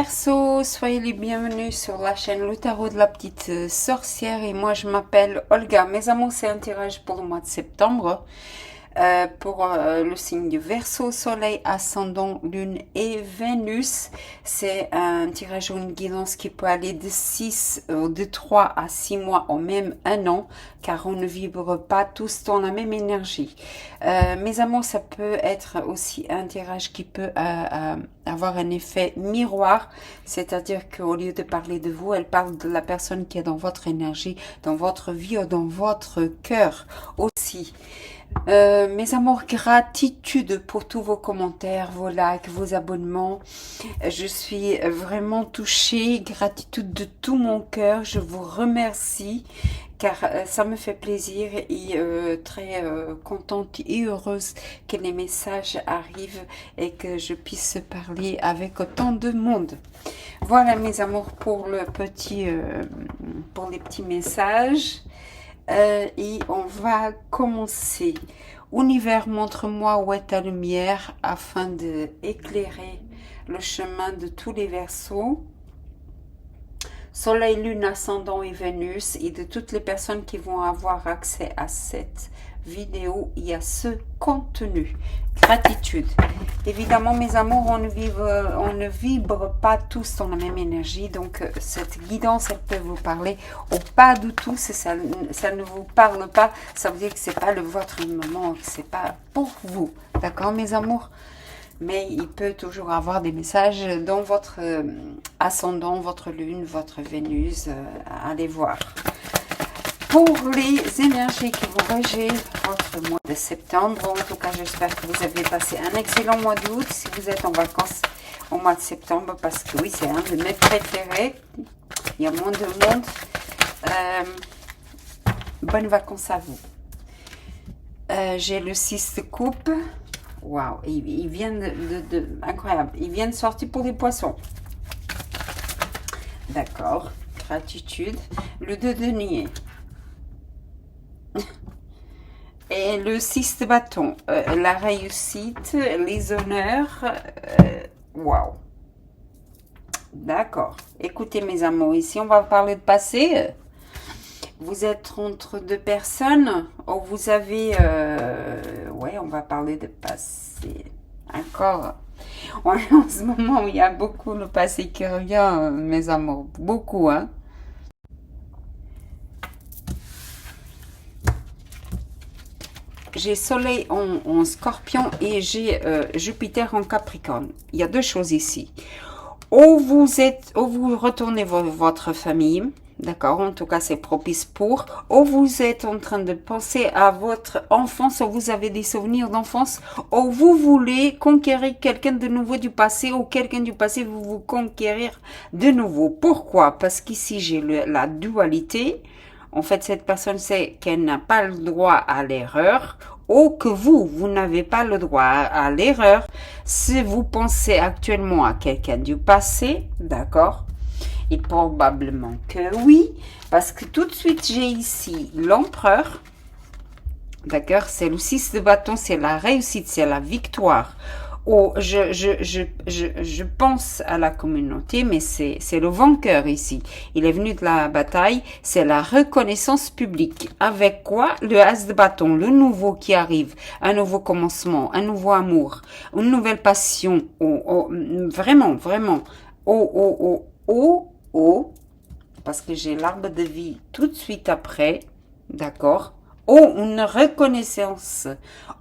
Verseau, soyez les bienvenus sur la chaîne Le Tarot de la Petite Sorcière et moi je m'appelle Olga. Mes amours, c'est un tirage pour le mois de septembre pour le signe du Verseau, Soleil, Ascendant, Lune et Vénus. C'est un tirage ou une guidance qui peut aller de 3 à 6 mois ou même un an, car on ne vibre pas tous dans la même énergie. Mes amours, ça peut être aussi un tirage qui peut avoir un effet miroir, c'est-à-dire qu'au lieu de parler de vous, elle parle de la personne qui est dans votre énergie, dans votre vie ou dans votre cœur aussi. Mes amours, gratitude pour tous vos commentaires, vos likes, vos abonnements. Je suis vraiment touchée, gratitude de tout mon cœur. Je vous remercie car ça me fait plaisir et très contente et heureuse que les messages arrivent et que je puisse parler avec autant de monde. Voilà mes amours pour le pour les petits messages. Et on va commencer. Univers, montre-moi où est ta lumière afin d'éclairer le chemin de tous les Verseaux. Soleil, Lune, Ascendant et Vénus et de toutes les personnes qui vont avoir accès à cette vidéo et à ce contenu. Gratitude. Évidemment, mes amours, on ne vibre pas tous dans la même énergie, donc cette guidance, elle peut vous parler ou pas du tout. Si ça ne vous parle pas, ça veut dire que c'est pas votre moment, que c'est pas pour vous. D'accord, mes amours? Mais il peut toujours avoir des messages dans votre ascendant, votre lune, votre Vénus. Allez voir. Pour les énergies qui vous régissent votre mois de septembre, en tout cas, j'espère que vous avez passé un excellent mois d'août. Si vous êtes en vacances au mois de septembre, parce que oui, c'est un de mes préférés. Il y a moins de monde. Bonnes vacances à vous. J'ai le 6 de coupe. Waouh, il vient incroyable. Il vient de sortir pour les poissons. D'accord. Gratitude. Le 2 de denier. Et le 6 de bâton. La réussite, les honneurs. Waouh. D'accord. Écoutez mes amours, ici on va parler de passé. Vous êtes entre deux personnes, ou vous avez... ouais, on va parler de passé. Encore. En ce moment, il y a beaucoup le passé qui revient, mes amours. Beaucoup, hein. J'ai Soleil en Scorpion et j'ai Jupiter en Capricorne. Il y a deux choses ici. Ou vous retournez votre famille... D'accord, en tout cas, c'est propice pour. Ou vous êtes en train de penser à votre enfance, ou vous avez des souvenirs d'enfance, ou vous voulez conquérir quelqu'un de nouveau du passé, ou quelqu'un du passé veut vous conquérir de nouveau. Pourquoi? Parce qu'ici, j'ai la dualité. En fait, cette personne sait qu'elle n'a pas le droit à l'erreur, ou que vous n'avez pas le droit à l'erreur. Si vous pensez actuellement à quelqu'un du passé, d'accord? Et probablement que oui, parce que tout de suite, j'ai ici l'empereur. D'accord, c'est le 6 de bâton, c'est la réussite, c'est la victoire. Oh, je pense à la communauté, mais c'est le vainqueur ici. Il est venu de la bataille, c'est la reconnaissance publique. Avec quoi? Le as de bâton, le nouveau qui arrive, un nouveau commencement, un nouveau amour, une nouvelle passion. Vraiment, vraiment. Parce que j'ai l'arbre de vie tout de suite après, d'accord, ou une reconnaissance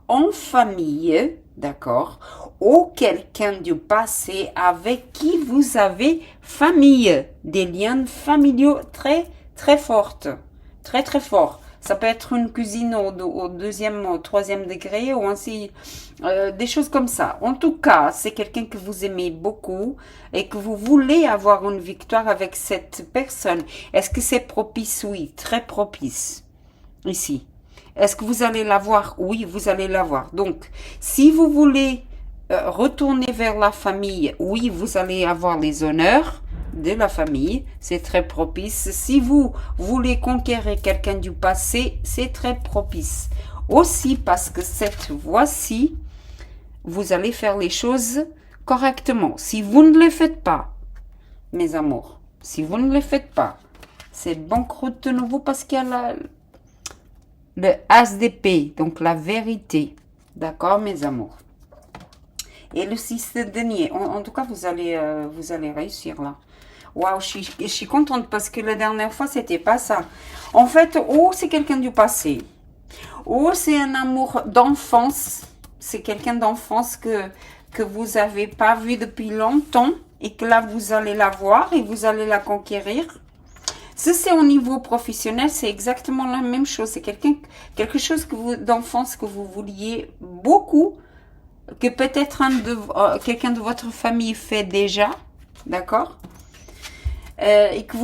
en famille, d'accord, ou quelqu'un du passé avec qui vous avez famille, des liens familiaux très, très forts, très, très forts. Ça peut être une cuisine au deuxième, au troisième degré ou ainsi, des choses comme ça. En tout cas, c'est quelqu'un que vous aimez beaucoup et que vous voulez avoir une victoire avec cette personne. Est-ce que c'est propice? Oui, très propice. Ici. Est-ce que vous allez l'avoir? Oui, vous allez l'avoir. Donc, si vous voulez retourner vers la famille, oui, vous allez avoir les honneurs de la famille, c'est très propice. Si vous voulez conquérir quelqu'un du passé, c'est très propice. Aussi parce que cette fois-ci, vous allez faire les choses correctement. Si vous ne les faites pas, mes amours. Si vous ne le faites pas, c'est banqueroute de nouveau parce qu'il y a le as d'épée, donc la vérité. D'accord, mes amours. Et le 6 de denier. En tout cas, vous allez réussir là. Waouh, je suis contente parce que la dernière fois, c'était pas ça. En fait, c'est quelqu'un du passé. C'est un amour d'enfance. C'est quelqu'un d'enfance que vous n'avez pas vu depuis longtemps et que là, vous allez la voir et vous allez la conquérir. Si c'est au niveau professionnel, c'est exactement la même chose. C'est quelque chose d'enfance que vous vouliez beaucoup, que peut-être quelqu'un de votre famille fait déjà, d'accord? Et que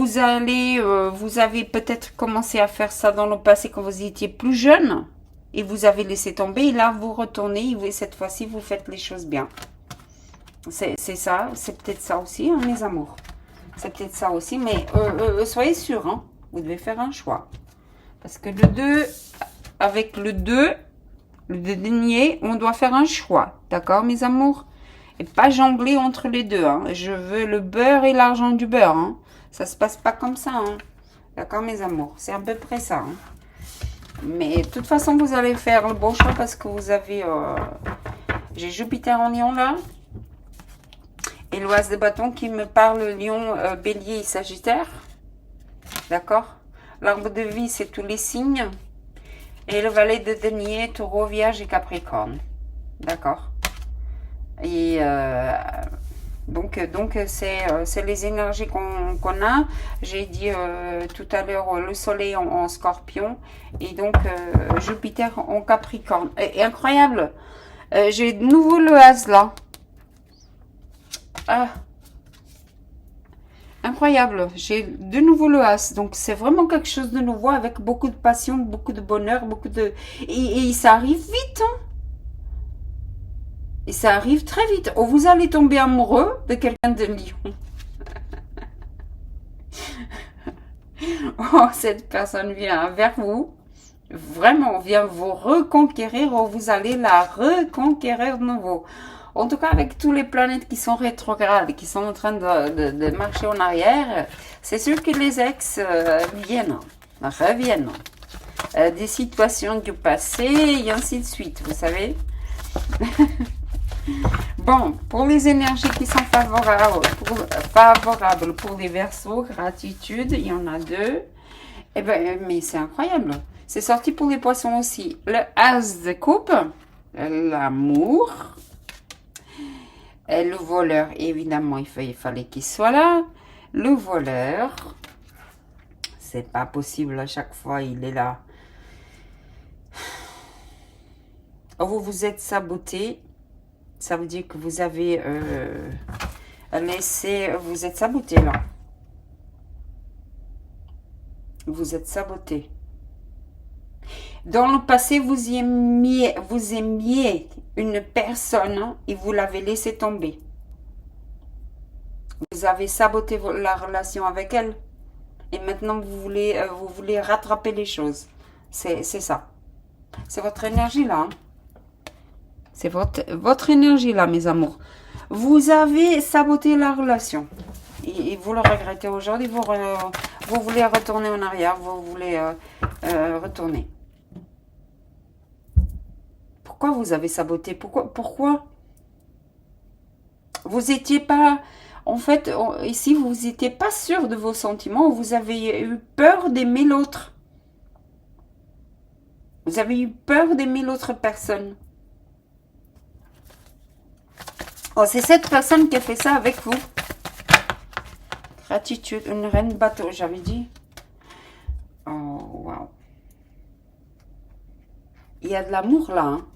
vous avez peut-être commencé à faire ça dans le passé quand vous étiez plus jeune et vous avez laissé tomber. Et là, vous retournez et cette fois-ci, vous faites les choses bien. C'est ça, c'est peut-être ça aussi, hein, mes amours. C'est peut-être ça aussi, mais soyez sûrs, hein, vous devez faire un choix. Parce que avec le 2 denier, on doit faire un choix. D'accord, mes amours? Et pas jongler entre les deux. Hein. Je veux le beurre et l'argent du beurre. Hein. Ça se passe pas comme ça. Hein. D'accord, mes amours? C'est à peu près ça. Hein. Mais de toute façon, vous allez faire le bon choix parce que vous avez... j'ai Jupiter en Lion là. Et l'oise de bâton qui me parle Lion, Bélier et Sagittaire. D'accord? L'arbre de vie, c'est tous les signes. Et le valet de denier, Taureau, Vierge et Capricorne. D'accord? Et donc c'est les énergies qu'on a. J'ai dit tout à l'heure le soleil en Scorpion. Et donc Jupiter en Capricorne. Et incroyable! J'ai de nouveau le as là. Ah, incroyable, j'ai de nouveau le as, donc c'est vraiment quelque chose de nouveau avec beaucoup de passion, beaucoup de bonheur, et ça arrive vite, hein. Et ça arrive très vite. Vous allez tomber amoureux de quelqu'un de Lion. Cette personne vient vers vous, vraiment vient vous reconquérir, ou vous allez la reconquérir de nouveau. En tout cas, avec tous les planètes qui sont rétrogrades, qui sont en train de marcher en arrière, c'est sûr que les ex reviennent. Des situations du passé et ainsi de suite, vous savez. Bon, pour les énergies qui sont favorables pour les Verseaux, gratitude, il y en a 2. Eh ben, mais c'est incroyable. C'est sorti pour les Poissons aussi. Le as de coupe, l'amour. Et le voleur, évidemment, il fallait qu'il soit là. Le voleur, c'est pas possible à chaque fois, il est là. Vous vous êtes saboté. Ça veut dire que vous avez vous êtes saboté là. Vous êtes saboté. Dans le passé, vous aimiez une personne et vous l'avez laissé tomber. Vous avez saboté la relation avec elle. Et maintenant, vous voulez rattraper les choses. C'est ça. C'est votre énergie là. Hein. C'est votre énergie là, mes amours. Vous avez saboté la relation. Et vous le regrettez aujourd'hui. Vous voulez retourner en arrière. Vous voulez retourner. Pourquoi vous avez saboté? Pourquoi vous n'étiez pas... En fait, ici, vous n'étiez pas sûr de vos sentiments. Vous avez eu peur d'aimer l'autre. Vous avez eu peur d'aimer l'autre personne. C'est cette personne qui a fait ça avec vous. Gratitude, une reine bateau, j'avais dit. Oh, waouh. Il y a de l'amour là. Hein.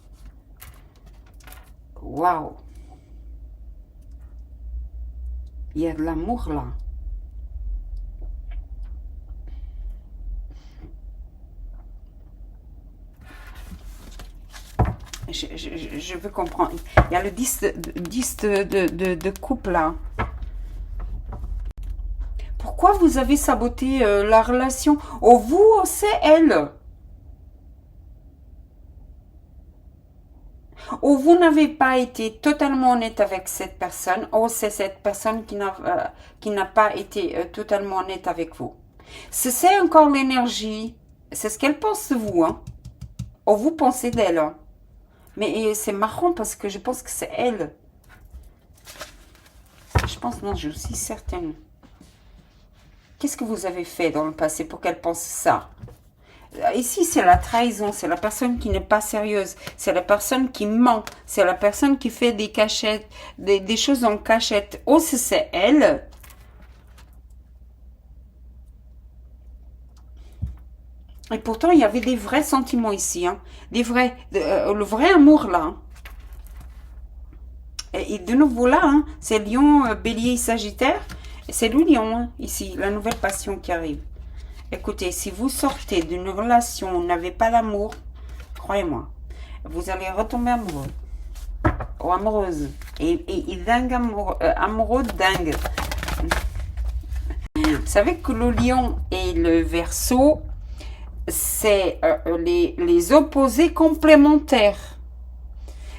Waouh. Il y a de l'amour là. Je veux comprendre. Il y a le 10 de coupe là. Pourquoi vous avez saboté la relation? Vous, c'est elle. Ou vous n'avez pas été totalement honnête avec cette personne, ou c'est cette personne qui n'a pas été totalement honnête avec vous. C'est encore l'énergie, c'est ce qu'elle pense de vous, hein. Ou vous pensez d'elle, hein. Mais c'est marrant parce que je pense que c'est elle. Je pense, non, je suis certaine. Qu'est-ce que vous avez fait dans le passé pour qu'elle pense ça? Ici, c'est la trahison, c'est la personne qui n'est pas sérieuse, c'est la personne qui ment, c'est la personne qui fait des cachettes, des choses en cachette. Oh, c'est elle. Et pourtant, il y avait des vrais sentiments ici, hein. Le vrai amour là, hein. Et de nouveau là, hein, c'est Lion, Bélier, Sagittaire. C'est le Lion, hein, ici, la nouvelle passion qui arrive. Écoutez, si vous sortez d'une relation où vous n'avez pas d'amour, croyez-moi, vous allez retomber amoureux ou amoureuse. Et dingue amoureux dingue. Vous savez que le Lion et le Verseau, c'est les opposés complémentaires.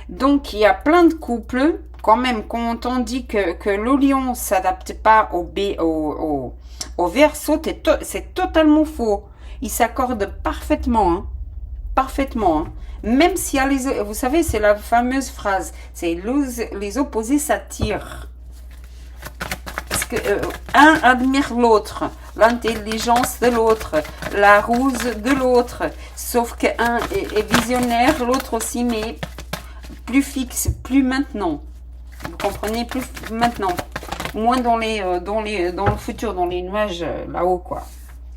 Donc, il y a plein de couples, quand même, quand on dit que le Lion ne s'adapte pas au Verseau, c'est totalement faux. Ils s'accordent parfaitement, hein, parfaitement. Hein. Même s'il y a vous savez, c'est la fameuse phrase, c'est les opposés s'attirent. Parce que un admire l'autre, l'intelligence de l'autre, la ruse de l'autre. Sauf qu'un est visionnaire, l'autre aussi, mais plus fixe, plus maintenant. Vous comprenez, plus maintenant. Moins dans le futur, dans les nuages là-haut, quoi.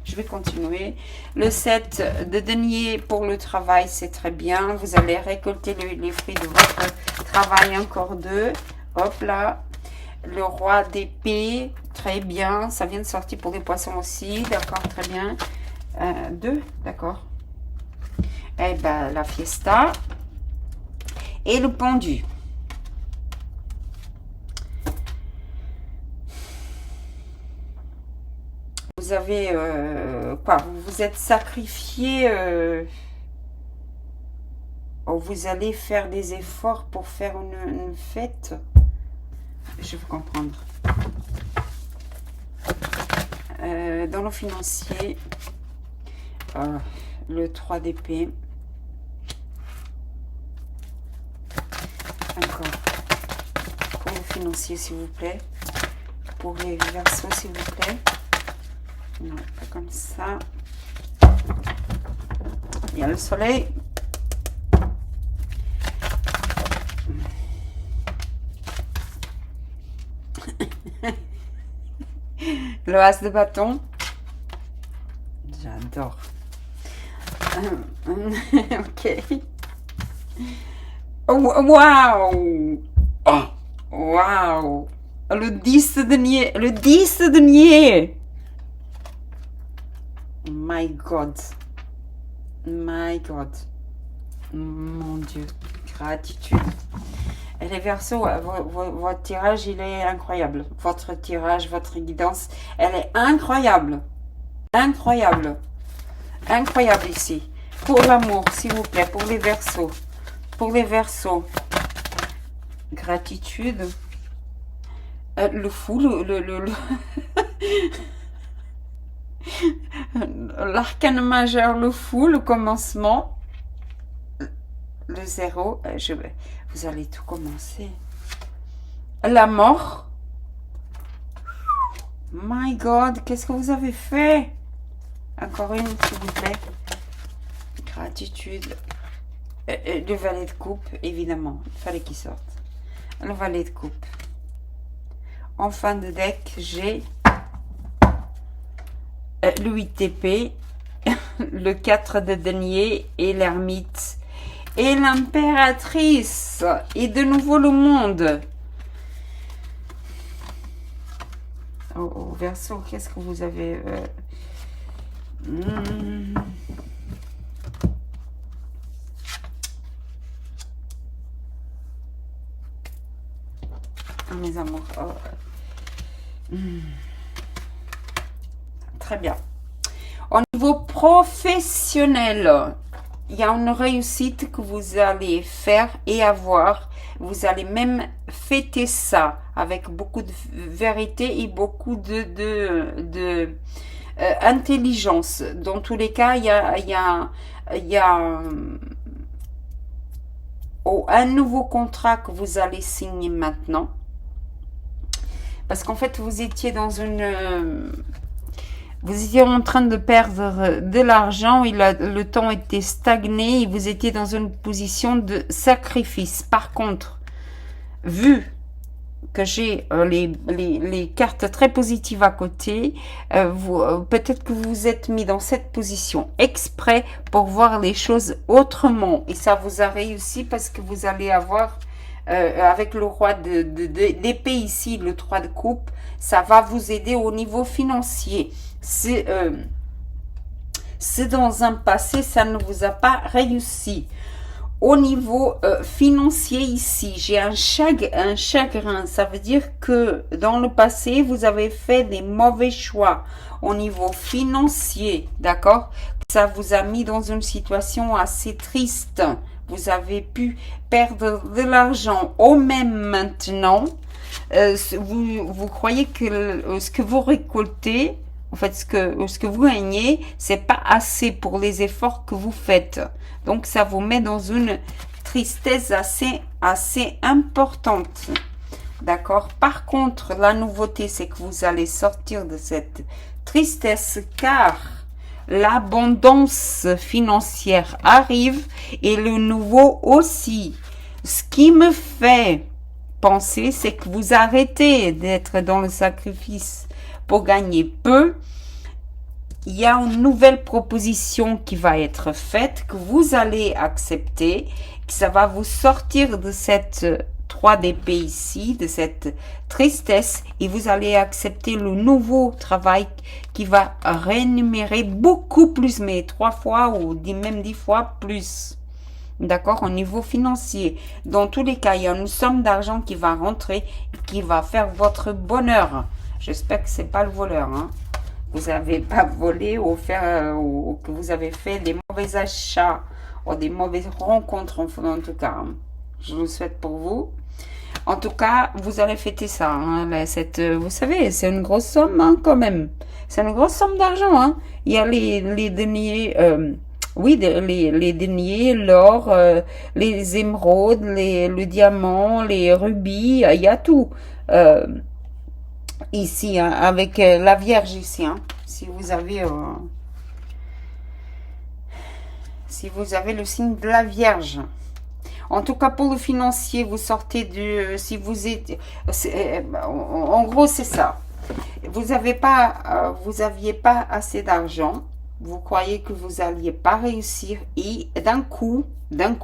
Je vais continuer. Le 7 de denier pour le travail, c'est très bien. Vous allez récolter les fruits de votre travail, encore 2. Hop là. Le roi d'épée, très bien. Ça vient de sortir pour les poissons aussi. D'accord, très bien. 2, d'accord. Eh ben, la fiesta. Et le pendu. Vous avez quoi? Vous vous êtes sacrifié. Vous allez faire des efforts pour faire une fête. Je veux comprendre. Dans le financier, le 3 d'épée. Encore. Pour le financier, s'il vous plaît. Pour les Verseaux, s'il vous plaît. Non, pas comme ça. Il y a le soleil. Le as de bâton. J'adore. Ok. Waouh! Oh, waouh! Le 10 de denier. Le 10 de denier. My God. My God. Mon Dieu. Gratitude. Et les Verseaux, votre tirage, il est incroyable. Votre tirage, votre guidance, elle est incroyable. Incroyable. Incroyable ici. Pour l'amour, s'il vous plaît, pour les Verseaux. Pour les Verseaux. Gratitude. Le fou, l'arcane majeur, le fou, le commencement. Le 0, vous allez tout commencer. La mort. My God, qu'est-ce que vous avez fait? Encore une, s'il vous plaît. Gratitude. Le valet de coupe, évidemment. Il fallait qu'il sorte. Le valet de coupe. En fin de deck, j'ai le 8 d'épée, le 4 de denier et l'ermite. Et l'impératrice. Et de nouveau le monde. Au Verseau, qu'est-ce que vous avez mes amours. Très bien. Au niveau professionnel, il y a une réussite que vous allez faire et avoir. Vous allez même fêter ça avec beaucoup de vérité et beaucoup de intelligence. Dans tous les cas, il y a un nouveau contrat que vous allez signer maintenant. Parce qu'en fait, vous étiez dans vous étiez en train de perdre de l'argent, le temps était stagné et vous étiez dans une position de sacrifice. Par contre, vu que j'ai les cartes très positives à côté, peut-être que vous vous êtes mis dans cette position exprès pour voir les choses autrement. Et ça vous a réussi parce que vous allez avoir, avec le roi d'épée ici, le 3 de coupe, ça va vous aider au niveau financier. C'est dans un passé, ça ne vous a pas réussi. Au niveau financier ici, j'ai un chagrin. Ça veut dire que dans le passé, vous avez fait des mauvais choix au niveau financier, d'accord? Ça vous a mis dans une situation assez triste. Vous avez pu perdre de l'argent. Au même maintenant, vous croyez que ce que vous récoltez, en fait, ce que vous gagnez, c'est pas assez pour les efforts que vous faites. Donc, ça vous met dans une tristesse assez importante. D'accord? Par contre, la nouveauté, c'est que vous allez sortir de cette tristesse car l'abondance financière arrive et le nouveau aussi. Ce qui me fait penser, c'est que vous arrêtez d'être dans le sacrifice pour gagner peu. Il y a une nouvelle proposition qui va être faite, que vous allez accepter, que ça va vous sortir de cette 3 d'épée ici, de cette tristesse, et vous allez accepter le nouveau travail qui va rémunérer beaucoup plus, mais 3 fois ou même 10 fois plus. D'accord, au niveau financier. Dans tous les cas, il y a une somme d'argent qui va rentrer, qui va faire votre bonheur. J'espère que c'est pas le voleur, hein. Vous n'avez pas volé ou que vous avez fait des mauvais achats ou des mauvaises rencontres, en tout cas. Je le souhaite pour vous. En tout cas, vous allez fêter ça. Hein, vous savez, c'est une grosse somme, hein, quand même. C'est une grosse somme d'argent. Hein. Il y a les deniers, oui, les deniers, l'or, les émeraudes, le diamant, les rubis, il y a tout. Ici, hein, avec la Vierge ici, hein, si vous avez le signe de la Vierge. En tout cas, pour le financier, vous sortez si vous êtes, en gros, c'est ça. Vous aviez pas assez d'argent. Vous croyez que vous alliez pas réussir et d'un coup, il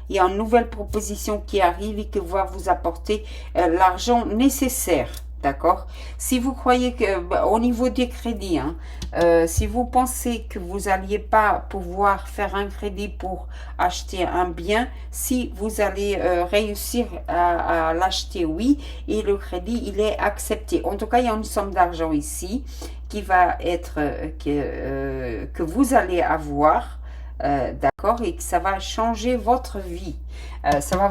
y a une nouvelle proposition qui arrive et qui va vous apporter l'argent nécessaire. D'accord? Si vous croyez que, au niveau des crédits, hein, si vous pensez que vous n'alliez pas pouvoir faire un crédit pour acheter un bien, si vous allez réussir à l'acheter, oui, et le crédit, il est accepté. En tout cas, il y a une somme d'argent ici qui va être, que vous allez avoir, d'accord, et que ça va changer votre vie. Ça va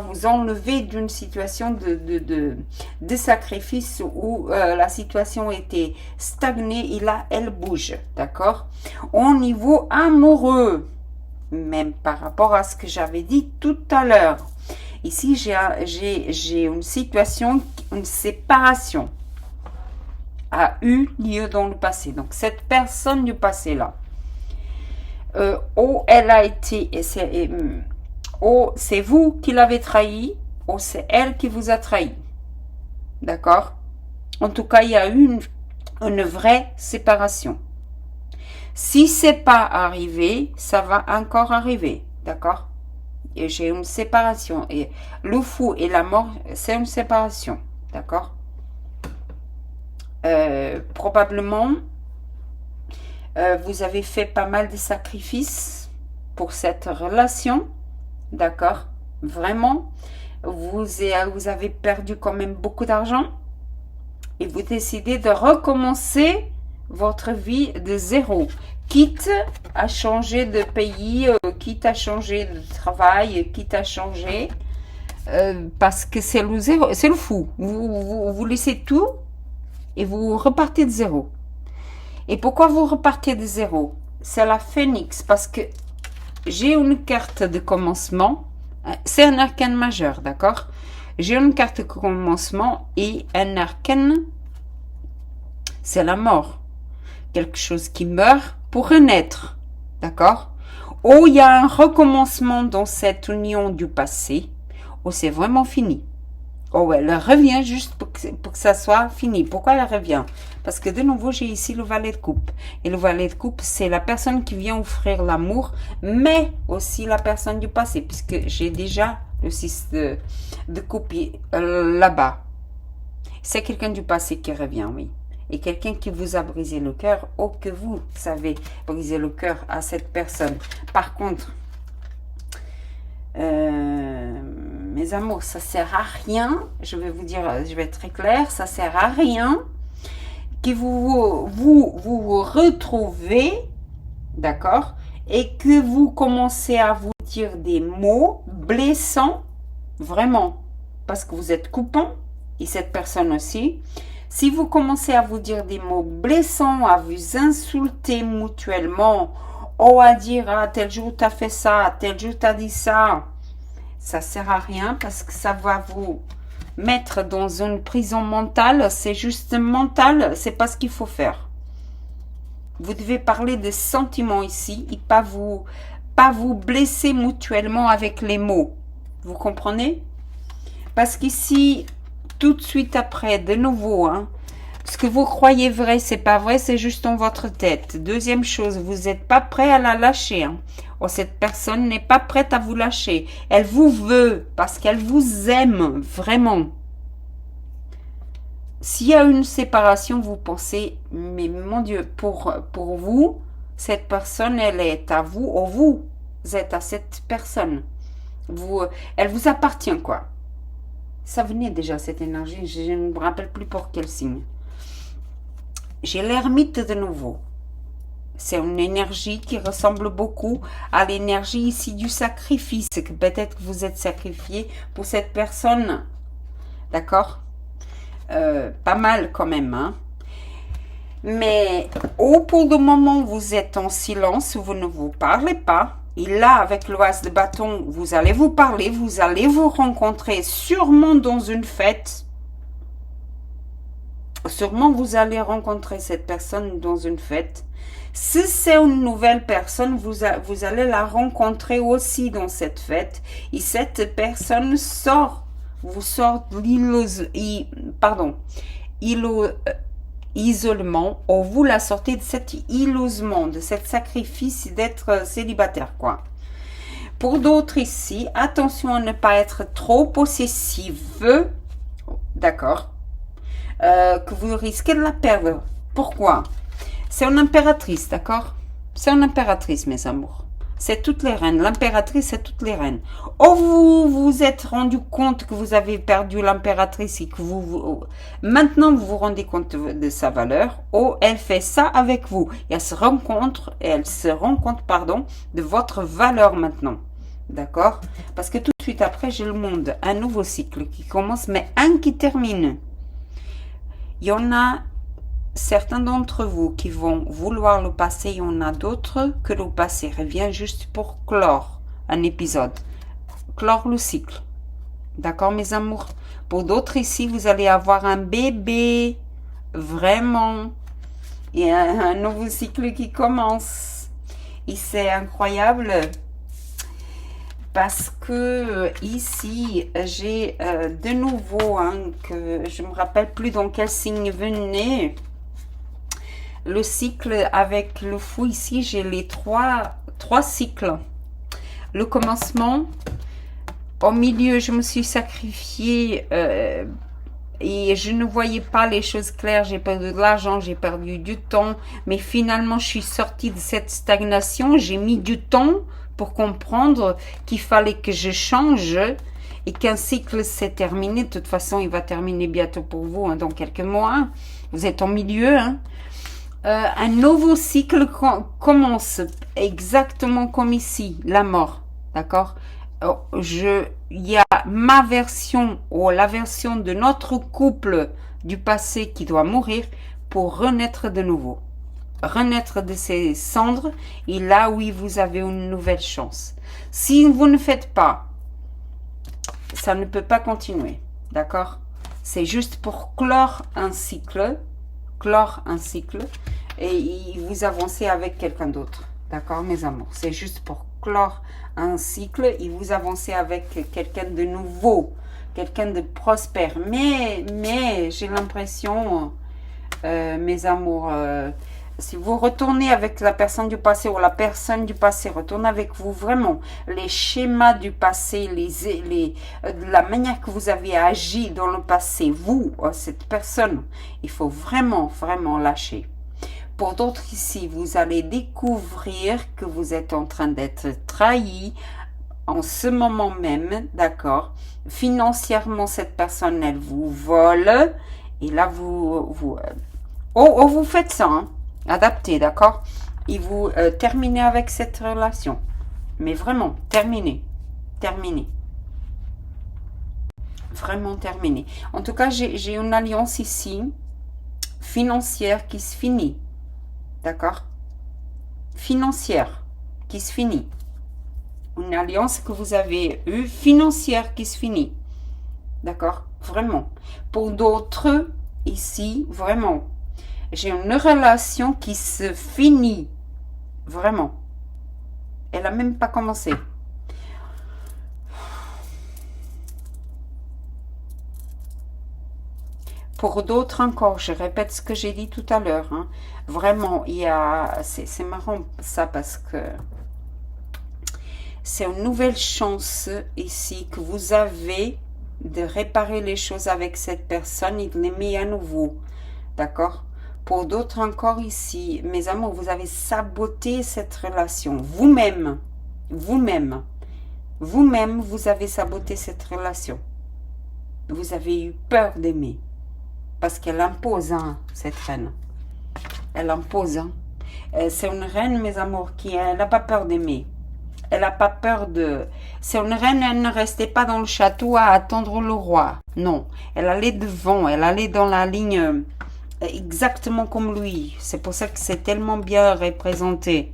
vous enlever d'une situation de sacrifice où la situation était stagnée et là elle bouge, d'accord. Au niveau amoureux, même par rapport à ce que j'avais dit tout à l'heure, ici j'ai une situation, une séparation a eu lieu dans le passé. Donc cette personne du passé là, elle a été, c'est vous qui l'avez trahi, ou c'est elle qui vous a trahi. D'accord? En tout cas, il y a eu une vraie séparation. Si c'est pas arrivé, ça va encore arriver. D'accord? Et j'ai une séparation. Et le fou et la mort, c'est une séparation. D'accord? Probablement, vous avez fait pas mal de sacrifices pour cette relation. D'accord? Vraiment, vous avez perdu quand même beaucoup d'argent et vous décidez de recommencer votre vie de zéro. quitte à changer de pays, quitte à changer de travail, quitte à changer, parce que c'est le zéro, c'est le fou. Vous laissez tout et vous repartez de zéro. Et pourquoi vous repartez de zéro? C'est la phénix, parce que j'ai une carte de commencement. C'est un arcane majeur, d'accord? J'ai une carte de commencement et un arcane, c'est la mort. Quelque chose qui meurt pour renaître, d'accord? Ou il y a un recommencement dans cette union du passé, ou c'est vraiment fini. Oh, elle revient juste pour que ça soit fini. Pourquoi elle revient? Parce que de nouveau, j'ai ici le valet de coupe. Et le valet de coupe, c'est la personne qui vient offrir l'amour, mais aussi la personne du passé, puisque j'ai déjà le 6 de coupe là-bas. C'est quelqu'un du passé qui revient, oui. Et quelqu'un qui vous a brisé le cœur, ou que vous savez briser le cœur à cette personne. Par contre, mes amours, ça sert à rien, je vais vous dire, je vais être très claire, ça sert à rien que vous retrouvez, d'accord, et que vous commencez à vous dire des mots blessants, vraiment, parce que vous êtes coupant, et cette personne aussi. Si vous commencez à vous dire des mots blessants, à vous insulter mutuellement, ou à dire, ah, tel jour tu as fait ça, tel jour tu as dit ça, ça sert à rien parce que ça va vous mettre dans une prison mentale. C'est juste mental, c'est pas ce qu'il faut faire. Vous devez parler des sentiments ici et pas vous blesser mutuellement avec les mots. Vous comprenez? Parce qu'ici, tout de suite après, de nouveau, hein, ce que vous croyez vrai, c'est pas vrai, c'est juste dans votre tête. Deuxième chose, vous n'êtes pas prêt à la lâcher. Hein. Oh, cette personne n'est pas prête à vous lâcher. Elle vous veut parce qu'elle vous aime vraiment. S'il y a une séparation, vous pensez, mais mon Dieu, pour vous, cette personne, elle est à vous, ou vous êtes à cette personne. Elle vous appartient, quoi. Ça venait déjà, cette énergie, je ne me rappelle plus pour quel signe. J'ai l'ermite de nouveau. C'est une énergie qui ressemble beaucoup à l'énergie ici du sacrifice, que peut-être que vous êtes sacrifié pour cette personne. D'accord? Pas mal quand même, hein? Mais pour le moment, vous êtes en silence, vous ne vous parlez pas. Et là, avec l'oise de bâton, vous allez vous parler, vous allez vous rencontrer sûrement dans une fête. Sûrement, vous allez rencontrer cette personne dans une fête. Si c'est une nouvelle personne, vous allez la rencontrer aussi dans cette fête. Et cette personne vous sort de isolement, ou vous la sortez de cet isolement, de cet sacrifice d'être célibataire, quoi. Pour d'autres ici, attention à ne pas être trop possessive, d'accord, que vous risquez de la perdre. Pourquoi? C'est une impératrice, d'accord? C'est une impératrice, mes amours. C'est toutes les reines. L'impératrice, c'est toutes les reines. Ou vous vous êtes rendu compte que vous avez perdu l'impératrice et que maintenant vous vous rendez compte de sa valeur, ou elle fait ça avec vous. Et elle se rend compte, de votre valeur maintenant. D'accord? Parce que tout de suite après, j'ai le monde. Un nouveau cycle qui commence, mais un qui termine. Il y en a certains d'entre vous qui vont vouloir le passé, il y en a d'autres que le passé revient juste pour clore un épisode, clore le cycle. D'accord, mes amours? Pour d'autres ici, vous allez avoir un bébé, vraiment. Il y a un nouveau cycle qui commence. Et c'est incroyable parce que ici, j'ai de nouveau, que je ne me rappelle plus dans quel signe venait. Le cycle avec le fou ici, j'ai les trois cycles. Le commencement, au milieu, je me suis sacrifiée et je ne voyais pas les choses claires. J'ai perdu de l'argent, j'ai perdu du temps. Mais finalement, je suis sortie de cette stagnation. J'ai mis du temps pour comprendre qu'il fallait que je change et qu'un cycle s'est terminé. De toute façon, il va terminer bientôt pour vous, dans quelques mois. Vous êtes en milieu, un nouveau cycle commence exactement comme ici, la mort, d'accord? Il y a ma version ou la version de notre couple du passé qui doit mourir pour renaître de nouveau. Renaître de ses cendres, et là oui, vous avez une nouvelle chance. Si vous ne faites pas, ça ne peut pas continuer, d'accord? C'est juste pour clore un cycle, et vous avancez avec quelqu'un d'autre, d'accord, mes amours? C'est juste pour clore un cycle et vous avancez avec quelqu'un de nouveau, quelqu'un de prospère. Mais j'ai l'impression, mes amours, si vous retournez avec la personne du passé ou la personne du passé retourne avec vous, vraiment, les schémas du passé, la manière que vous avez agi dans le passé, vous, cette personne, il faut vraiment, vraiment lâcher. Pour d'autres ici, vous allez découvrir que vous êtes en train d'être trahi en ce moment même, d'accord? Financièrement, cette personne, elle vous vole, et là, vous faites ça, hein? Adapté, d'accord? Et vous terminez avec cette relation. Mais vraiment, terminez. Terminez. Vraiment terminé. En tout cas, j'ai une alliance ici, financière, qui se finit. D'accord? Financière, qui se finit. Une alliance que vous avez eue, financière, qui se finit. D'accord? Vraiment. Pour d'autres, ici, vraiment, j'ai une relation qui se finit. Vraiment. Elle n'a même pas commencé. Pour d'autres encore, je répète ce que j'ai dit tout à l'heure. Hein. Vraiment, c'est marrant ça parce que c'est une nouvelle chance ici que vous avez de réparer les choses avec cette personne et de l'aimer à nouveau. D'accord? Pour d'autres encore ici, mes amours, vous avez saboté cette relation. Vous-même, vous avez saboté cette relation. Vous avez eu peur d'aimer. Parce qu'elle impose, hein, cette reine. Elle impose. Hein. C'est une reine, mes amours, elle n'a pas peur d'aimer. Elle n'a pas peur de... C'est une reine, elle ne restait pas dans le château à attendre le roi. Non, elle allait devant, elle allait dans la ligne exactement comme lui. C'est pour ça que c'est tellement bien représenté.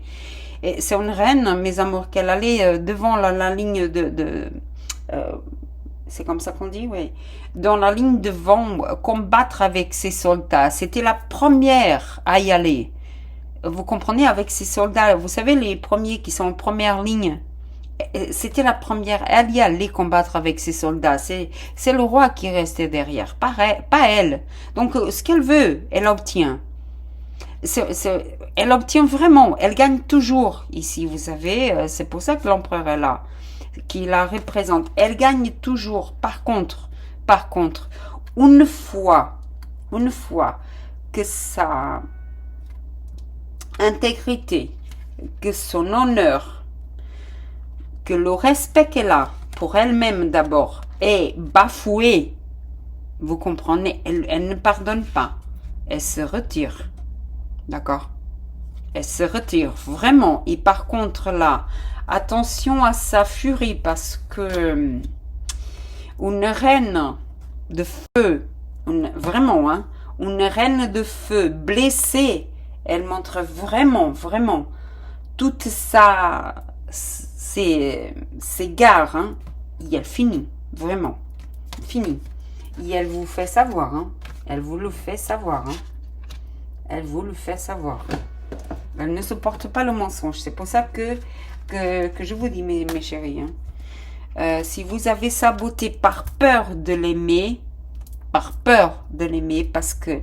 C'est une reine, mes amours, qu'elle allait devant la ligne c'est comme ça qu'on dit, oui. Dans la ligne devant, combattre avec ses soldats. C'était la première à y aller. Vous comprenez, avec ses soldats. Vous savez, les premiers qui sont en première ligne. C'était la première. Elle y allait combattre avec ses soldats. C'est le roi qui restait derrière, pas elle. Donc, ce qu'elle veut, elle obtient. Elle obtient vraiment. Elle gagne toujours ici, vous savez. C'est pour ça que l'empereur est là, qui la représente. Elle gagne toujours. Par contre, une fois que sa intégrité, que son honneur, que le respect qu'elle a pour elle-même d'abord est bafoué, vous comprenez, elle ne pardonne pas. Elle se retire. D'accord? Elle se retire vraiment. Et par contre là, attention à sa furie parce que une reine de feu, vraiment, hein, une reine de feu blessée, elle montre vraiment toute ses gares, hein, et elle finit, vraiment, finit. Et elle vous fait savoir, hein, elle vous le fait savoir, hein, elle vous le fait savoir. Elle ne supporte pas le mensonge, c'est pour ça que je vous dis, mes chéris, hein. Si vous avez saboté par peur de l'aimer, parce que,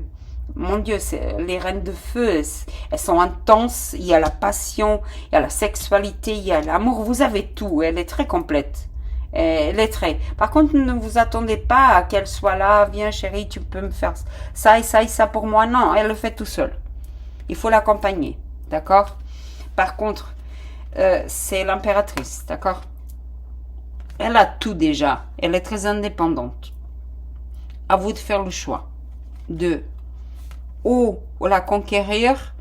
mon Dieu, les reines de feu, elles sont intenses, il y a la passion, il y a la sexualité, il y a l'amour, vous avez tout, elle est très complète. Elle est très... Par contre, ne vous attendez pas à qu'elle soit là, viens chérie, tu peux me faire ça et ça et ça pour moi. Non, elle le fait tout seul. Il faut l'accompagner, d'accord? Par contre, c'est l'impératrice, d'accord? Elle a tout déjà. Elle est très indépendante. À vous de faire le choix de ou la conquérir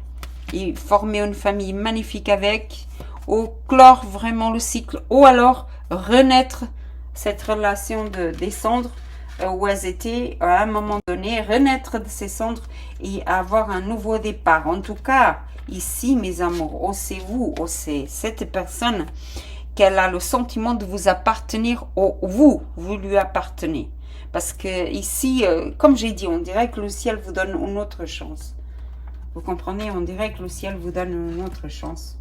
et former une famille magnifique avec, ou clore vraiment le cycle, ou alors renaître cette relation de des cendres où elles étaient à un moment donné, renaître de ces cendres et avoir un nouveau départ. En tout cas, ici, mes amours, oh, c'est vous, oh, c'est cette personne qu'elle a le sentiment de vous appartenir, oh, vous lui appartenez. Parce que ici, comme j'ai dit, on dirait que le ciel vous donne une autre chance. Vous comprenez? On dirait que le ciel vous donne une autre chance.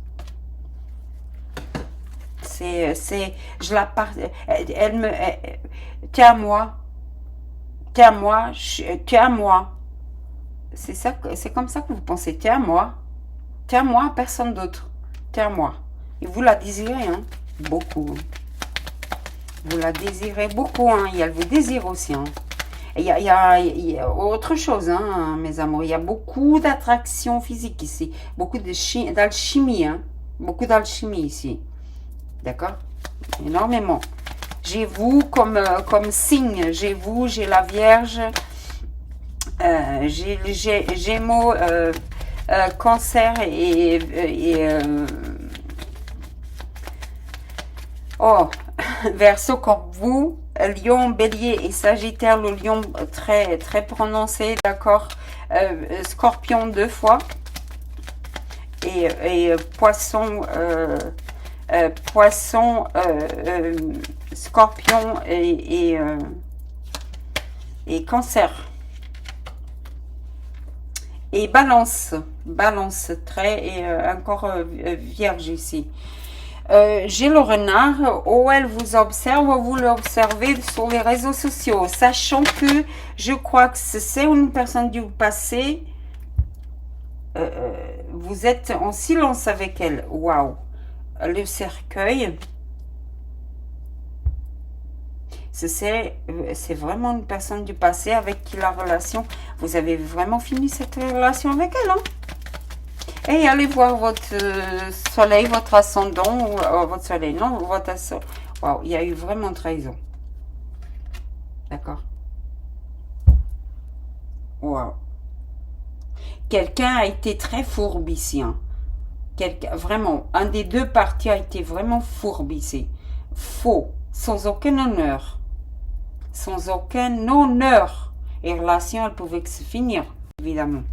Je la elle me, tiens à moi, tiens à moi, tiens à moi. C'est ça, c'est comme ça que vous pensez. Tiens à moi, personne d'autre. Tiens à moi. Et vous la désirez, hein, beaucoup. Vous la désirez beaucoup, hein, et elle vous désire aussi, hein. Il y a autre chose, hein, mes amours. Il y a beaucoup d'attraction physique ici. Beaucoup d'alchimie, hein. Beaucoup d'alchimie ici. D'accord? Énormément. J'ai vous comme signe. J'ai vous, j'ai la Vierge. J'ai Gémeaux, Cancer oh, Verseau comme vous. Lion, Bélier et Sagittaire. Le Lion très très prononcé, d'accord. Scorpion 2 fois. Et Poisson... Poisson, Scorpion et Cancer. Et Balance très et encore Vierge ici. J'ai le renard, où elle vous observe, où vous l'observez sur les réseaux sociaux, sachant que je crois que c'est une personne du passé. Vous êtes en silence avec elle. Waouh! Le cercueil, c'est vraiment une personne du passé avec qui la relation, vous avez vraiment fini cette relation avec elle, hein? Et allez voir votre soleil, votre ascendant, ou votre soleil, non, votre ascendant. Waouh, il y a eu vraiment trahison. D'accord? Waouh. Quelqu'un a été très fourbe ici, hein. Vraiment, un des deux parties a été vraiment fourbe ici. Faux, sans aucun honneur. Sans aucun honneur. Et relation, elle pouvait que se finir, évidemment.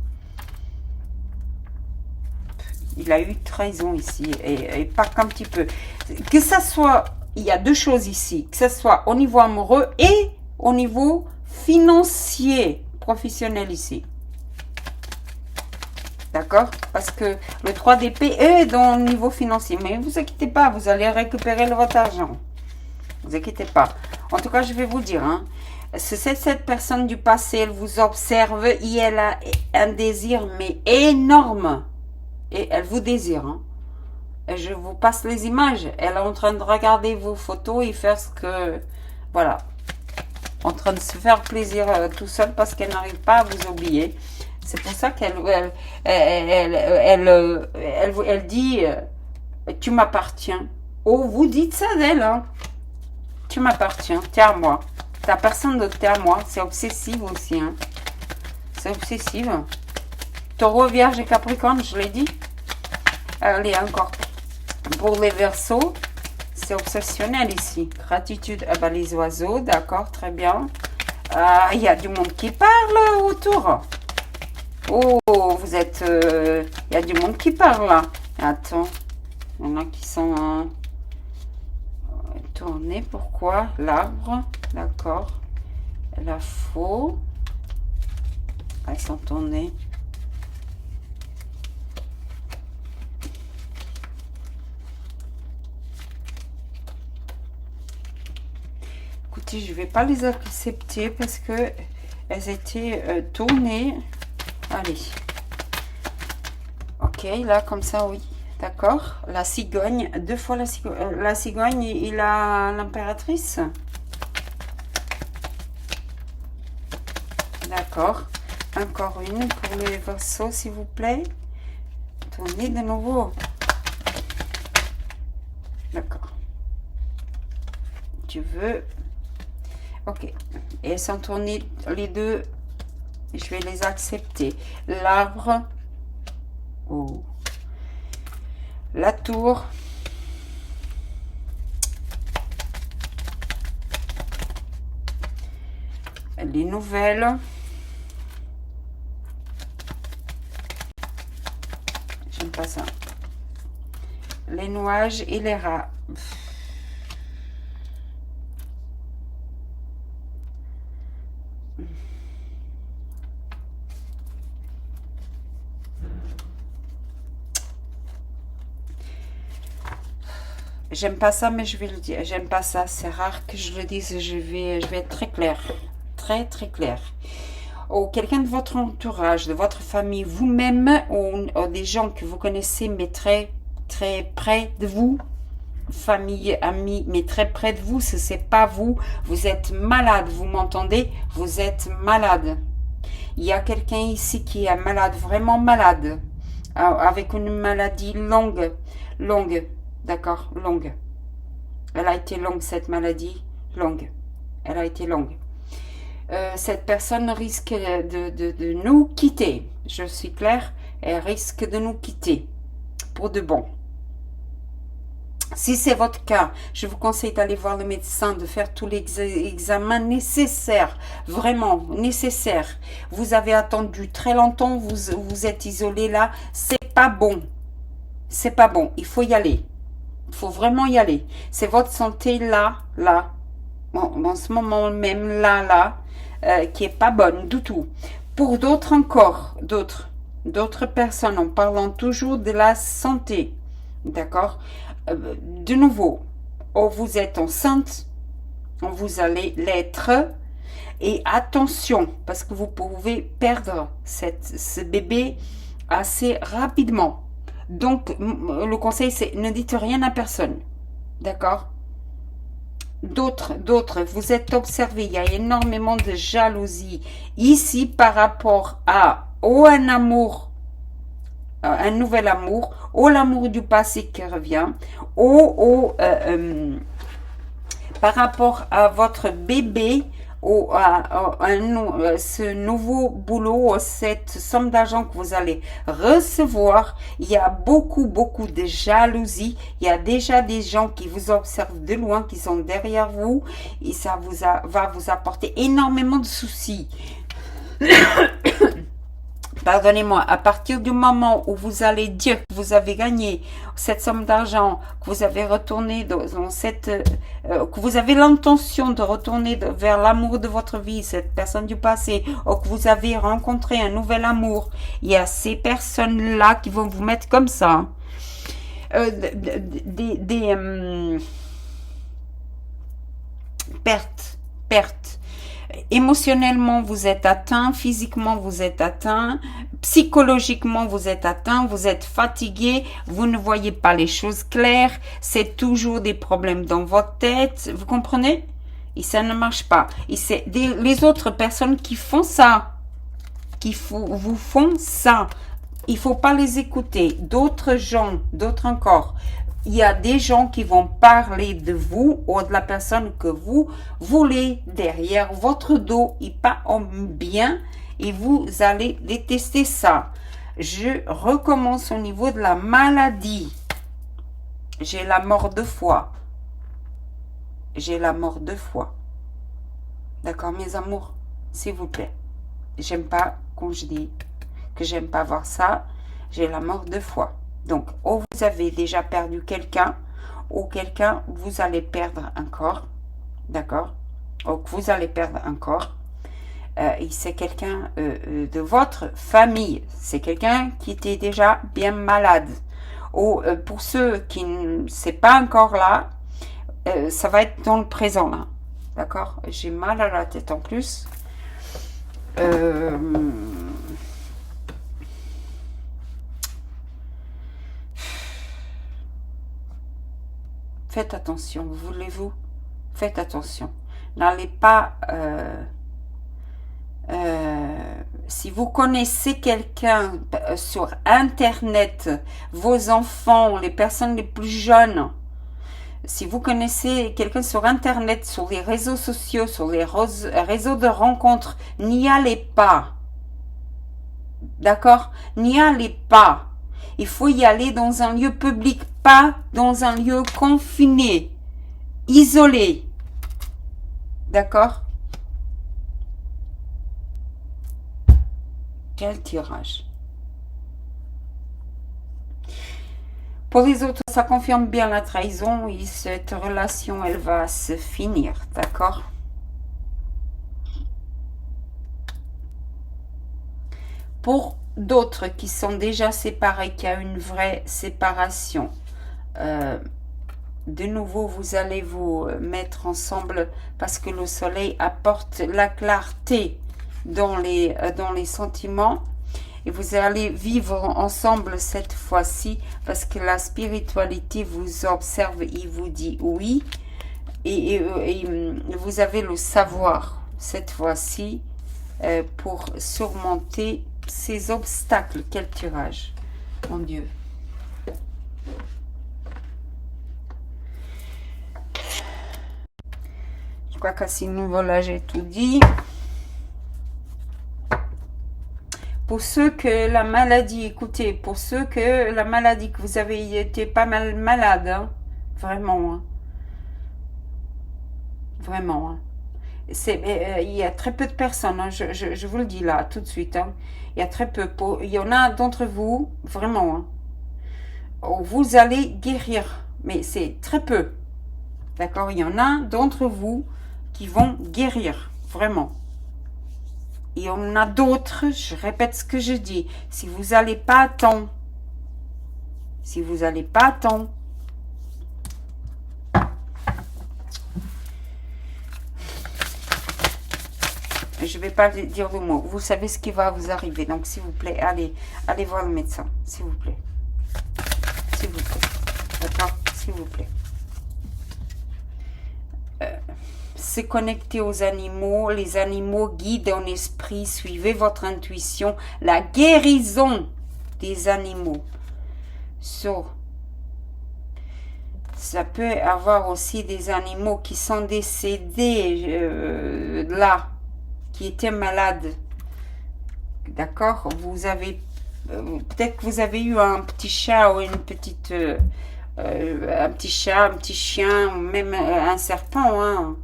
Il a eu trahison ici, et pas qu'un petit peu. Que ça soit, il y a deux choses ici, que ce soit au niveau amoureux et au niveau financier, professionnel ici. D'accord? Parce que le 3 d'épée est dans le niveau financier. Mais ne vous inquiétez pas, vous allez récupérer votre argent. Ne vous inquiétez pas. En tout cas, je vais vous dire, hein, c'est cette personne du passé, elle vous observe et elle a un désir, mais énorme. Et elle vous désire. Hein. Et je vous passe les images. Elle est en train de regarder vos photos et faire ce que... Voilà. En train de se faire plaisir tout seul parce qu'elle n'arrive pas à vous oublier. C'est pour ça qu'elle elle dit tu m'appartiens. Oh, vous dites ça d'elle, hein. Tu m'appartiens, t'es à moi. Ta personne d'autre, t'es à moi. C'est obsessif aussi, hein. C'est obsessif. Taureau, Vierge et Capricorne, je l'ai dit. Allez, encore. Pour les Verseaux, c'est obsessionnel ici. Gratitude, ah bah, les oiseaux, d'accord, très bien. Il y a du monde qui parle autour. Oh, vous êtes... Il y a du monde qui parle, là. Attends. Il y en a qui sont tournés. Pourquoi? L'arbre. D'accord. La faux. Elles sont tournées. Écoutez, je ne vais pas les accepter parce que elles étaient tournées. Allez. Ok, là, comme ça, oui. D'accord. La cigogne. Deux fois la cigogne et l'impératrice. D'accord. Encore une pour les Verseaux, s'il vous plaît. Tournez de nouveau. D'accord. Tu veux. Ok. Et elles sont tournées les deux. Je vais les accepter. L'arbre. Oh. La tour. Les nouvelles. J'aime pas ça. Les nuages et les rats. J'aime pas ça, mais je vais le dire. J'aime pas ça. C'est rare que je le dise. Je vais être très claire. Très, très claire. Ou quelqu'un de votre entourage, de votre famille, vous-même, ou des gens que vous connaissez, mais très, très près de vous. Famille, amis, mais très près de vous. Ce n'est pas vous. Vous êtes malade. Vous m'entendez? Vous êtes malade. Il y a quelqu'un ici qui est malade, vraiment malade. Avec une maladie longue. D'accord, longue. Elle a été longue, cette maladie, longue. Elle a été longue. Cette personne risque de nous quitter. Je suis claire, elle risque de nous quitter. Pour de bon. Si c'est votre cas, je vous conseille d'aller voir le médecin, de faire tous les examens nécessaires, vraiment nécessaires. Vous avez attendu très longtemps, vous êtes isolé là, c'est pas bon. C'est pas bon, il faut y aller. Il faut vraiment y aller. C'est votre santé là, en ce moment même là, qui est pas bonne du tout. Pour d'autres encore, d'autres personnes, en parlant toujours de la santé, d'accord? De nouveau, vous êtes enceinte, vous allez l'être, et attention, parce que vous pouvez perdre ce bébé assez rapidement. Donc, le conseil, c'est ne dites rien à personne. D'accord? D'autres, vous êtes observés. Il y a énormément de jalousie ici par rapport à un amour, un nouvel amour, l'amour du passé qui revient, par rapport à votre bébé, ce nouveau boulot, cette somme d'argent que vous allez recevoir. Il y a beaucoup de jalousie. Il y a déjà des gens qui vous observent de loin, qui sont derrière vous, et ça va vous apporter énormément de soucis. Pardonnez-moi, à partir du moment où vous allez dire que vous avez gagné cette somme d'argent, que vous avez retourné dans que vous avez l'intention de retourner vers l'amour de votre vie, cette personne du passé, ou que vous avez rencontré un nouvel amour, il y a ces personnes-là qui vont vous mettre comme ça. Pertes. Émotionnellement, vous êtes atteint, physiquement, vous êtes atteint, psychologiquement, vous êtes atteint, vous êtes fatigué, vous ne voyez pas les choses claires, c'est toujours des problèmes dans votre tête, vous comprenez? Et ça ne marche pas. Et c'est les autres personnes qui font ça, vous font ça. Il faut pas les écouter. D'autres gens, d'autres encore. Il y a des gens qui vont parler de vous ou de la personne que vous voulez derrière votre dos et pas en bien, et vous allez détester ça. Je recommence au niveau de la maladie. J'ai la mort 2 fois. J'ai la mort 2 fois. D'accord, mes amours? S'il vous plaît. J'aime pas quand je dis que j'aime pas voir ça. J'ai la mort 2 fois. Donc, ou vous avez déjà perdu quelqu'un, ou quelqu'un, vous allez perdre encore, d'accord? Ou que vous allez perdre encore. Et c'est quelqu'un de votre famille. C'est quelqu'un qui était déjà bien malade. Ou pour ceux qui ne sont pas encore là, ça va être dans le présent, là. D'accord? J'ai mal à la tête en plus. Faites attention, voulez-vous? Faites attention. N'allez pas... si vous connaissez quelqu'un sur Internet, vos enfants, les personnes les plus jeunes, si vous connaissez quelqu'un sur Internet, sur les réseaux sociaux, sur les réseaux de rencontres, n'y allez pas. D'accord? N'y allez pas. Il faut y aller dans un lieu public, pas dans un lieu confiné, isolé. D'accord? Quel tirage. Pour les autres, ça confirme bien la trahison et cette relation, elle va se finir. D'accord? Pour d'autres qui sont déjà séparés, qui a une vraie séparation, de nouveau, vous allez vous mettre ensemble parce que le soleil apporte la clarté dans les sentiments. Et vous allez vivre ensemble cette fois-ci parce que la spiritualité vous observe et vous dit oui. Et vous avez le savoir cette fois-ci pour surmonter ces obstacles. Quel tirage, mon Dieu. Je crois qu'à ce niveau-là, j'ai tout dit. Pour ceux que la maladie, écoutez, pour ceux que la maladie, que vous avez été pas mal malade, hein, vraiment, hein, vraiment, hein. Il y a très peu de personnes, hein, je vous le dis là, tout de suite, hein, il y a très peu, il y en a d'entre vous, vraiment, hein, vous allez guérir, mais c'est très peu, d'accord, il y en a d'entre vous qui vont guérir, vraiment. Et on a d'autres, je répète ce que je dis, si vous n'allez pas à temps, si vous n'allez pas à temps, je ne vais pas dire le mot, vous savez ce qui va vous arriver, donc s'il vous plaît, allez voir le médecin, s'il vous plaît, d'accord, s'il vous plaît. Se connecter aux animaux, les animaux guident en esprit, suivez votre intuition, la guérison des animaux. Ça peut avoir aussi des animaux qui sont décédés là, qui étaient malades. D'accord? Vous avez peut-être que vous avez eu un petit chat ou une petite un petit chat, un petit chien, ou même un serpent, hein.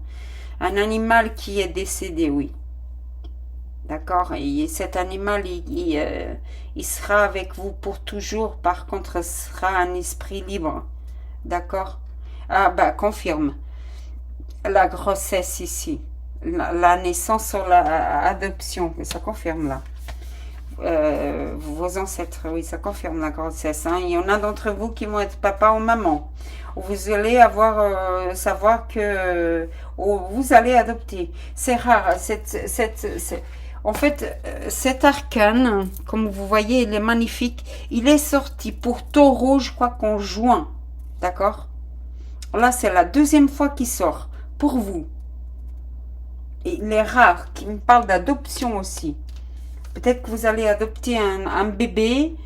Un animal qui est décédé, oui. D'accord? Et cet animal, il sera avec vous pour toujours. Par contre, ce sera un esprit libre. D'accord? Ah, bah, confirme. La grossesse ici. La naissance ou l'adoption. Ça confirme là. Vos ancêtres, oui, ça confirme la grossesse. Hein. Il y en a d'entre vous qui vont être papa ou maman. Vous allez avoir savoir que vous allez adopter. C'est rare. En fait, cet arcane, comme vous voyez, il est magnifique. Il est sorti pour Taureau, je crois qu'en juin. D'accord? Là, c'est la deuxième fois qu'il sort pour vous. Et il est rare qu'il me parle d'adoption aussi. Peut-être que vous allez adopter un bébé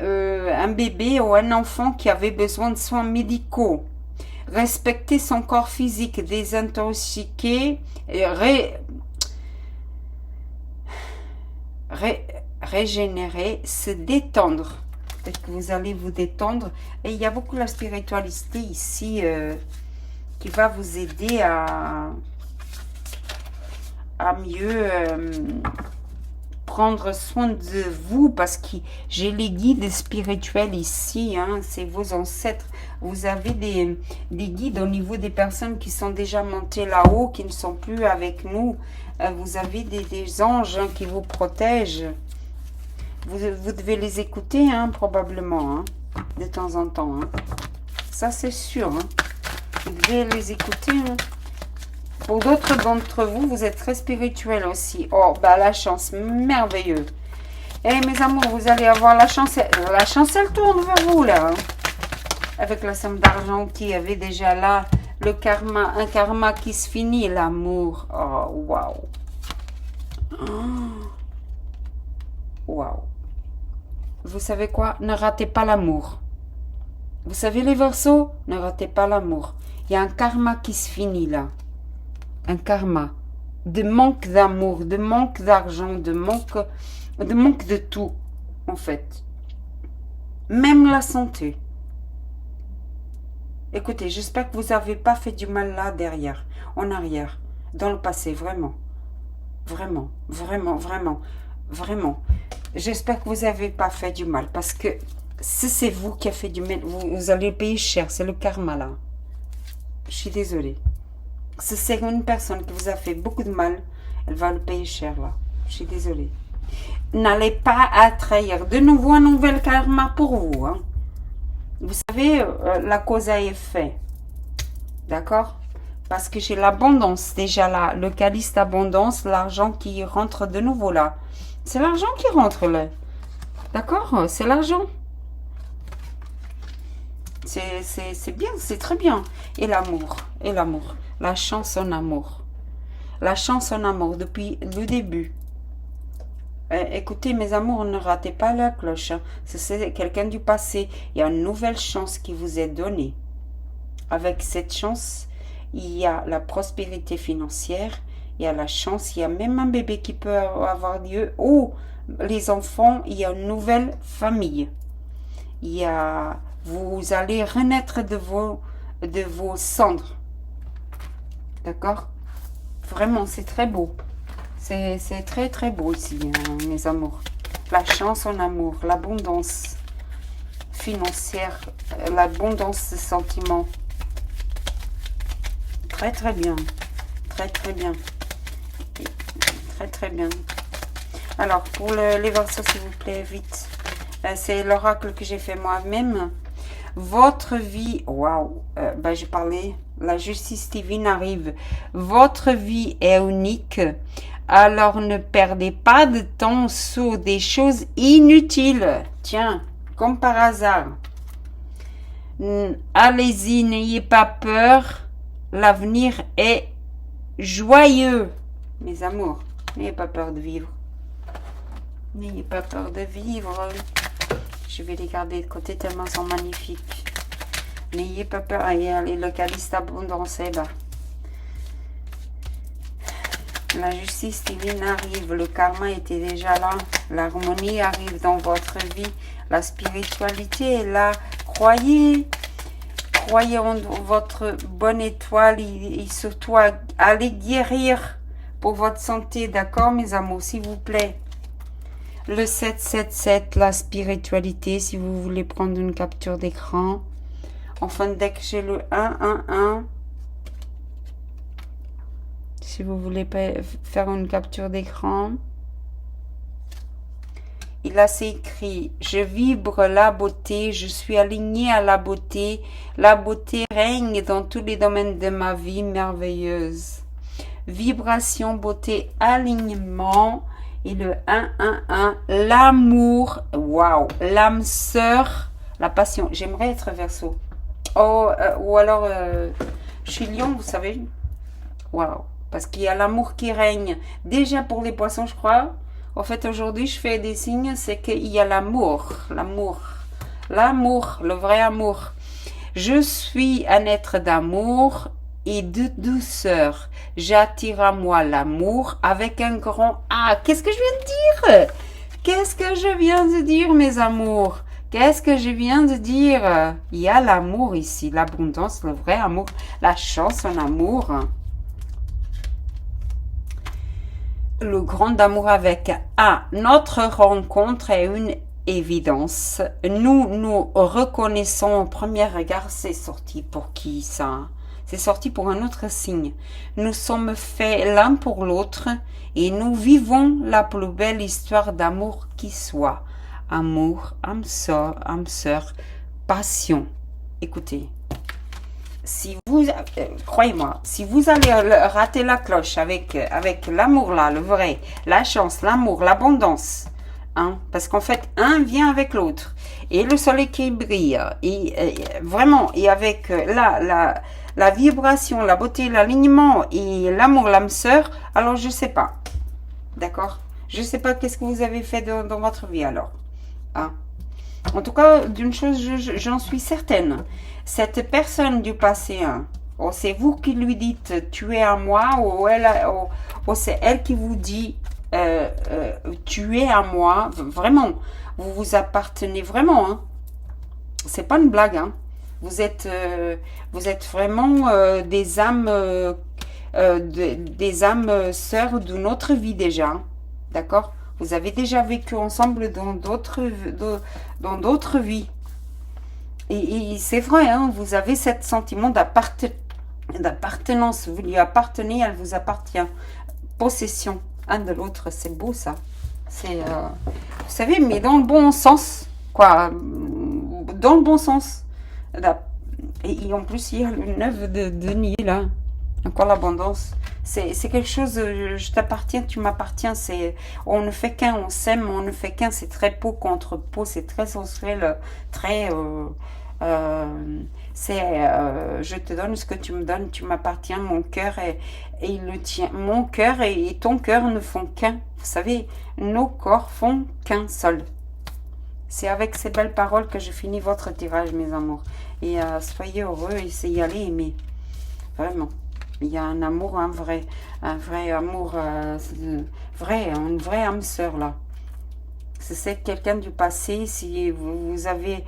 ou un enfant qui avait besoin de soins médicaux. Respecter son corps physique, désintoxiquer, et régénérer, se détendre. Peut-être que vous allez vous détendre. Et il y a beaucoup de la spiritualité ici qui va vous aider à mieux prendre soin de vous, parce que j'ai les guides spirituels ici, hein, c'est vos ancêtres. Vous avez des guides au niveau des personnes qui sont déjà montées là-haut, qui ne sont plus avec nous. Vous avez des anges, hein, qui vous protègent. Vous devez les écouter, hein, probablement, hein, de temps en temps. Hein. Ça, c'est sûr. Hein. Vous devez les écouter. Hein. Pour d'autres d'entre vous, vous êtes très spirituel aussi. Oh, bah la chance, merveilleux. Eh, mes amours, vous allez avoir la chance. La chance, elle tourne vers vous, là. Hein. Avec la somme d'argent qui avait déjà là. Le karma, un karma qui se finit, l'amour. Oh, waouh. Waouh. Vous savez quoi? Ne ratez pas l'amour. Vous savez les Verseaux? Ne ratez pas l'amour. Il y a un karma qui se finit, là. Un karma de manque d'amour, de manque d'argent, de manque de tout, en fait. même la santé. Écoutez, j'espère que vous n'avez pas fait du mal là derrière, en arrière, dans le passé, vraiment. Vraiment, vraiment, vraiment, vraiment. J'espère que vous n'avez pas fait du mal, parce que si c'est vous qui avez fait du mal, vous allez payer cher, c'est le karma là. Je suis désolée. Si c'est une personne qui vous a fait beaucoup de mal, elle va le payer cher là. Je suis désolée. N'allez pas attraire de nouveau un nouvel karma pour vous. Hein. Vous savez, la cause à effet. D'accord? Parce que j'ai l'abondance déjà là. Le calice d'abondance, l'argent qui rentre de nouveau là. C'est l'argent qui rentre là. D'accord? C'est l'argent. C'est bien, c'est très bien. Et l'amour. Et l'amour. La chance en amour. La chance en amour depuis le début. Écoutez, mes amours, ne ratez pas la cloche. Hein. C'est quelqu'un du passé. Il y a une nouvelle chance qui vous est donnée. Avec cette chance, il y a la prospérité financière, il y a la chance, il y a même un bébé qui peut avoir lieu. Oh, les enfants, il y a une nouvelle famille. Il y a, vous allez renaître de vos cendres. D'accord? Vraiment, c'est très beau. C'est très très beau ici, hein, mes amours. La chance en amour, l'abondance financière, l'abondance de sentiments. Très très bien. Très très bien. Très très bien. Alors, pour les versos, s'il vous plaît, vite. C'est l'oracle que j'ai fait moi-même. Votre vie, waouh, je parlais, la justice divine arrive. Votre vie est unique. Alors ne perdez pas de temps sur des choses inutiles. Tiens, comme par hasard. Allez-y, n'ayez pas peur. L'avenir est joyeux. Mes amours, n'ayez pas peur de vivre. N'ayez pas peur de vivre. Je vais les garder de côté tellement ils sont magnifiques. N'ayez pas peur. Allez, le calice d'abondance est là. La justice divine arrive, le karma était déjà là, l'harmonie arrive dans votre vie, la spiritualité est là. Croyez en votre bonne étoile et surtout allez guérir pour votre santé, d'accord mes amours, s'il vous plaît. Le 777, la spiritualité, si vous voulez prendre une capture d'écran. Enfin, dès que j'ai le 111, si vous voulez faire une capture d'écran. Il a c'est écrit, je vibre la beauté, je suis aligné à la beauté règne dans tous les domaines de ma vie merveilleuse. Vibration, beauté, alignement, et le 111, l'amour, waouh, l'âme sœur, la passion, j'aimerais être Verseau. Oh, ou alors, je suis Lion, vous savez, waouh. Parce qu'il y a l'amour qui règne. Déjà pour les poissons, je crois. En fait, aujourd'hui, je fais des signes. C'est qu'il y a l'amour. L'amour. L'amour. Le vrai amour. Je suis un être d'amour et de douceur. J'attire à moi l'amour avec un grand A. Qu'est-ce que je viens de dire? Qu'est-ce que je viens de dire, mes amours? Qu'est-ce que je viens de dire? Il y a l'amour ici. L'abondance, le vrai amour. La chance en amour. Le grand amour avec A. Notre rencontre est une évidence. Nous reconnaissons au premier regard. C'est sorti pour qui ça? C'est sorti pour un autre signe. Nous sommes faits l'un pour l'autre et nous vivons la plus belle histoire d'amour qui soit. Amour, âme sœur, passion. Écoutez. Si vous, croyez-moi, si vous allez rater la cloche avec l'amour là, le vrai, la chance, l'amour, l'abondance, hein, parce qu'en fait, un vient avec l'autre, et le soleil qui brille, et vraiment, et avec la vibration, la beauté, l'alignement, et l'amour, l'âme sœur, alors je sais pas, d'accord? Je sais pas qu'est-ce que vous avez fait dans votre vie alors, hein? En tout cas, d'une chose, j'en suis certaine. Cette personne du passé, hein, c'est vous qui lui dites tu es à moi, ou c'est elle qui vous dit tu es à moi. Vraiment, vous vous appartenez vraiment. Hein. C'est pas une blague, hein. Vous êtes vraiment des âmes sœurs d'une autre vie déjà, hein. D'accord? Vous avez déjà vécu ensemble dans d'autres vies. Et c'est vrai, hein, vous avez ce sentiment d'appartenance. Vous lui appartenez, elle vous appartient. Possession, un de l'autre, c'est beau ça. C'est, vous savez, mais dans le bon sens, quoi. Dans le bon sens. Et en plus, il y a le 9 de denier, là. Encore l'abondance. C'est quelque chose, je t'appartiens, tu m'appartiens. On ne fait qu'un, on s'aime, on ne fait qu'un. C'est très peau contre peau, c'est très sensuel, très. Je te donne ce que tu me donnes, tu m'appartiens, mon cœur et il le tient. Mon cœur et ton cœur ne font qu'un. Vous savez, nos corps font qu'un seul. C'est avec ces belles paroles que je finis votre tirage, mes amours. Et soyez heureux, essayez d'y aller aimer. Vraiment. Il y a un amour, un vrai amour, une vraie âme sœur là. C'est quelqu'un du passé. Si vous avez,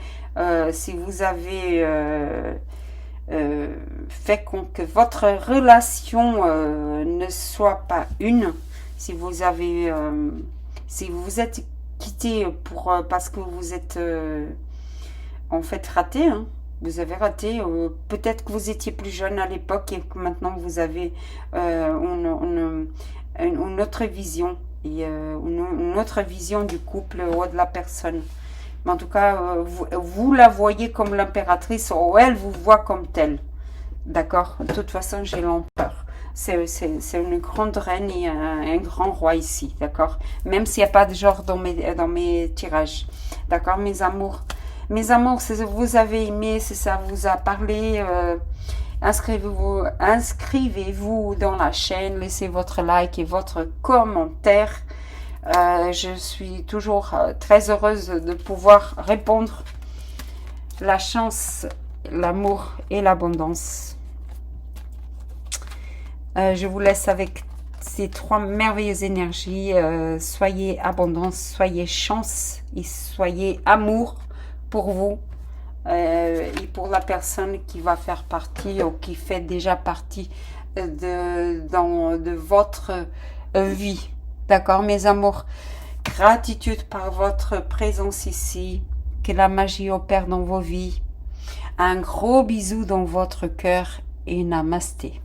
fait que votre relation ne soit pas une, si vous avez, si vous vous êtes quitté parce que vous êtes en fait raté, hein. Vous avez raté, peut-être que vous étiez plus jeune à l'époque et que maintenant vous avez une autre vision et une autre vision du couple ou de la personne. Mais en tout cas, vous la voyez comme l'impératrice ou elle vous voit comme telle. D'accord? De toute façon, j'ai l'empereur. C'est une grande reine et un grand roi ici. D'accord? Même s'il n'y a pas de genre dans mes tirages. D'accord, mes amours? Mes amours, si vous avez aimé, si ça vous a parlé, inscrivez-vous dans la chaîne, laissez votre like et votre commentaire. Je suis toujours très heureuse de pouvoir répondre. La chance, l'amour et l'abondance. Je vous laisse avec ces 3 merveilleuses énergies. Soyez abondance, soyez chance et soyez amour pour vous et pour la personne qui va faire partie ou qui fait déjà partie de votre vie. D'accord, mes amours? Gratitude par votre présence ici. Que la magie opère dans vos vies. Un gros bisou dans votre cœur et namasté.